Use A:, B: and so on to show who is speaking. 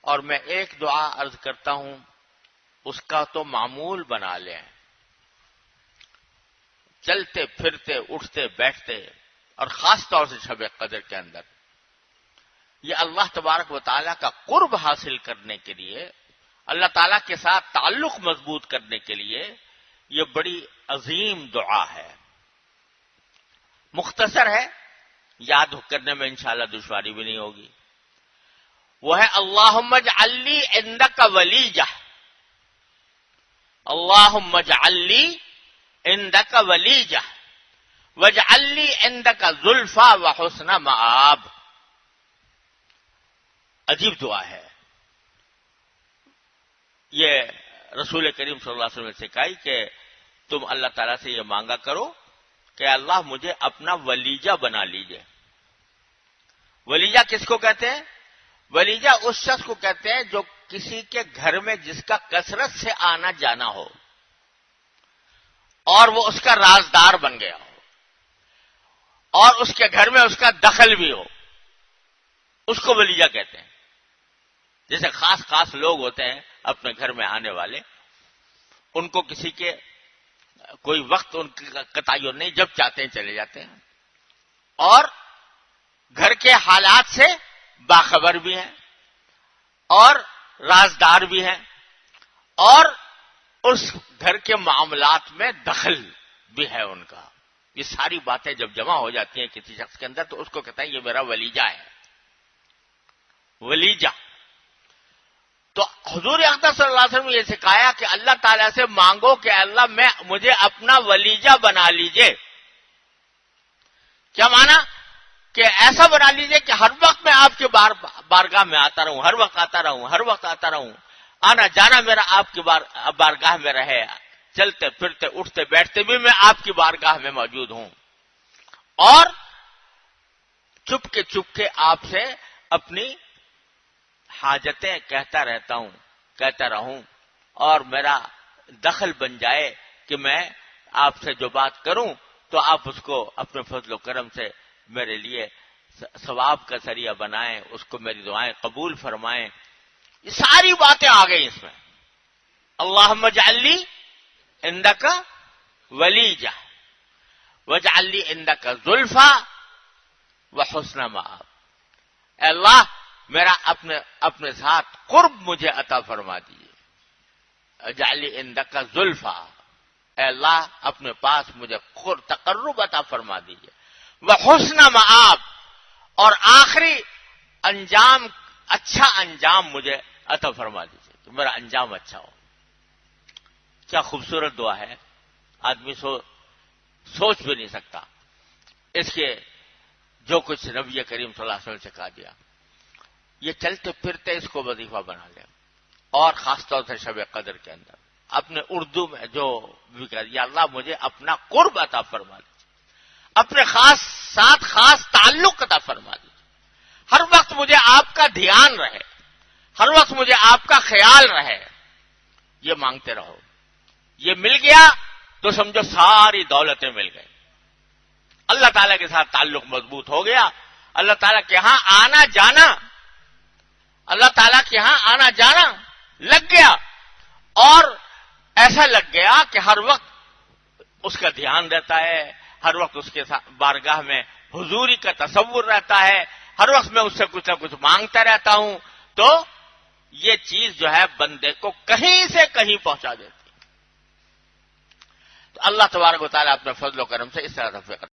A: اور میں ایک دعا عرض کرتا ہوں، اس کا تو معمول بنا لیں، چلتے پھرتے اٹھتے بیٹھتے، اور خاص طور سے شب قدر کے اندر یہ اللہ تبارک و تعالیٰ کا قرب حاصل کرنے کے لیے، اللہ تعالیٰ کے ساتھ تعلق مضبوط کرنے کے لیے یہ بڑی عظیم دعا ہے۔ مختصر ہے، یاد کرنے میں انشاءاللہ دشواری بھی نہیں ہوگی۔ وہ ہے اللہم اجعل لی عندک ولیجہ، اللہم اجعل لی عندک ولیجہ واجعل لی عندک زلفی وحسن مآب۔ عجیب دعا ہے یہ، رسول کریم صلی اللہ علیہ وسلم نے سکھائی کہ تم اللہ تعالیٰ سے یہ مانگا کرو کہ اللہ مجھے اپنا ولیجہ بنا لیجئے۔ ولیجہ کس کو کہتے ہیں؟ ولیجہ اس شخص کو کہتے ہیں جو کسی کے گھر میں جس کا کثرت سے آنا جانا ہو اور وہ اس کا رازدار بن گیا ہو اور اس کے گھر میں اس کا دخل بھی ہو، اس کو ولیجہ کہتے ہیں۔ جیسے خاص خاص لوگ ہوتے ہیں اپنے گھر میں آنے والے، ان کو کسی کے کوئی وقت ان کا تعین نہیں، جب چاہتے ہیں چلے جاتے ہیں، اور گھر کے حالات سے باخبر بھی ہیں اور رازدار بھی ہیں اور اس گھر کے معاملات میں دخل بھی ہے ان کا۔ یہ ساری باتیں جب جمع ہو جاتی ہیں کسی شخص کے اندر تو اس کو کہتا ہے یہ میرا ولیجہ ہے، ولیجہ۔ تو حضور اقدس صلی اللہ علیہ وسلم نے یہ سکھایا کہ اللہ تعالیٰ سے مانگو کہ اللہ مجھے اپنا ولیجہ بنا لیجئے۔ کیا معنی؟ کہ ایسا بنا لیجئے کہ ہر وقت میں آپ کے بارگاہ میں آتا رہوں، ہر وقت آتا رہوں، ہر وقت آتا رہوں، آنا جانا میرا آپ کی بارگاہ میں رہے، چلتے پھرتے اٹھتے بیٹھتے بھی میں آپ کی بارگاہ میں موجود ہوں، اور چپ کے آپ سے اپنی حاجتیں کہتا رہوں، اور میرا دخل بن جائے کہ میں آپ سے جو بات کروں تو آپ اس کو اپنے فضل و کرم سے میرے لیے ثواب کا ذریعہ بنائیں، اس کو میری دعائیں قبول فرمائیں۔ یہ ساری باتیں آ گئی اس میں۔ اللہم اجعل لی عندک ولیجہ واجعل لی عندک زلفی وحسن مآب۔ اے اللہ میرا اپنے ساتھ قرب مجھے عطا فرما دیجیے۔ اجعل لی عندک زلفی، اے اللہ اپنے پاس مجھے تقرب عطا فرما دیجیے۔ وحسن مآب، اور آخری انجام، اچھا انجام مجھے عطا فرما دیجیے کہ میرا انجام اچھا ہو۔ کیا خوبصورت دعا ہے، آدمی سوچ بھی نہیں سکتا اس کے جو کچھ نبی کریم صلی اللہ علیہ وسلم نے سکھا دیا۔ یہ چلتے پھرتے اس کو وظیفہ بنا لیں، اور خاص طور سے شب قدر کے اندر اپنے اردو میں جو بھی کہہ یا اللہ مجھے اپنا قرب عطا فرما دیجیے، اپنے خاص تعلق عطا فرما دیجیے، ہر وقت مجھے آپ کا دھیان رہے، ہر وقت مجھے آپ کا خیال رہے۔ یہ مانگتے رہو، یہ مل گیا تو سمجھو ساری دولتیں مل گئی، اللہ تعالیٰ کے ساتھ تعلق مضبوط ہو گیا، اللہ تعالیٰ کے ہاں آنا جانا، اللہ تعالیٰ کے ہاں آنا جانا لگ گیا، اور ایسا لگ گیا کہ ہر وقت اس کا دھیان رہتا ہے، ہر وقت اس کے بارگاہ میں حضوری کا تصور رہتا ہے، ہر وقت میں اس سے کچھ نہ کچھ مانگتا رہتا ہوں، تو یہ چیز جو ہے بندے کو کہیں سے کہیں پہنچا دیتی ہے۔ تو اللہ تبارک و تعالیٰ اپنے فضل و کرم سے اس طرح سے